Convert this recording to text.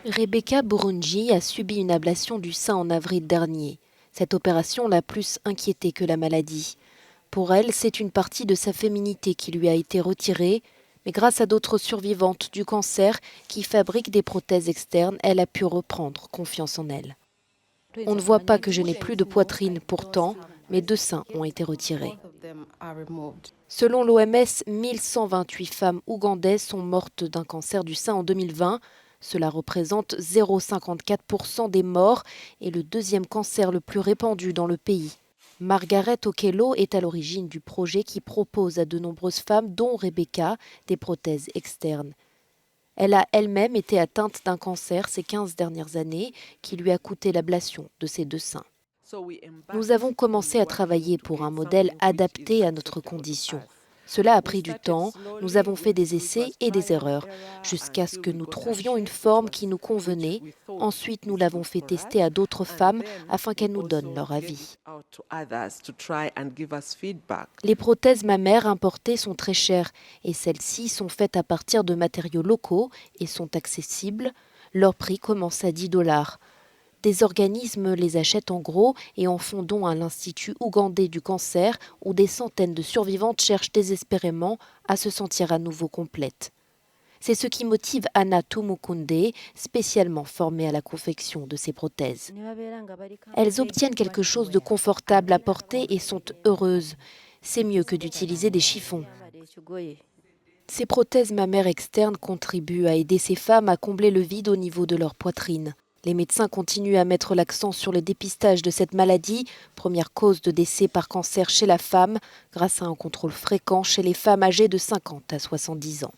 Rebecca Burunji a subi une ablation du sein en avril dernier. Cette opération l'a plus inquiétée que la maladie. Pour elle, c'est une partie de sa féminité qui lui a été retirée, mais grâce à d'autres survivantes du cancer qui fabriquent des prothèses externes, elle a pu reprendre confiance en elle. On ne voit pas que je n'ai plus de poitrine, pourtant, mes 2 seins ont été retirés. Selon l'OMS, 1128 femmes ougandaises sont mortes d'un cancer du sein en 2020. Cela représente 0,54% des morts et le deuxième cancer le plus répandu dans le pays. Margaret Okello est à l'origine du projet qui propose à de nombreuses femmes, dont Rebecca, des prothèses externes. Elle a elle-même été atteinte d'un cancer ces 15 dernières années qui lui a coûté l'ablation de ses 2 seins. Nous avons commencé à travailler pour un modèle adapté à notre condition. Cela a pris du temps, nous avons fait des essais et des erreurs, jusqu'à ce que nous trouvions une forme qui nous convenait. Ensuite, nous l'avons fait tester à d'autres femmes afin qu'elles nous donnent leur avis. Les prothèses mammaires importées sont très chères et celles-ci sont faites à partir de matériaux locaux et sont accessibles. Leur prix commence à 10 $. Des organismes les achètent en gros et en font don à l'Institut ougandais du cancer où des centaines de survivantes cherchent désespérément à se sentir à nouveau complètes. C'est ce qui motive Anna Tumukunde, spécialement formée à la confection de ces prothèses. Elles obtiennent quelque chose de confortable à porter et sont heureuses. C'est mieux que d'utiliser des chiffons. Ces prothèses mammaires externes contribuent à aider ces femmes à combler le vide au niveau de leur poitrine. Les médecins continuent à mettre l'accent sur le dépistage de cette maladie, première cause de décès par cancer chez la femme, grâce à un contrôle fréquent chez les femmes âgées de 50 à 70 ans.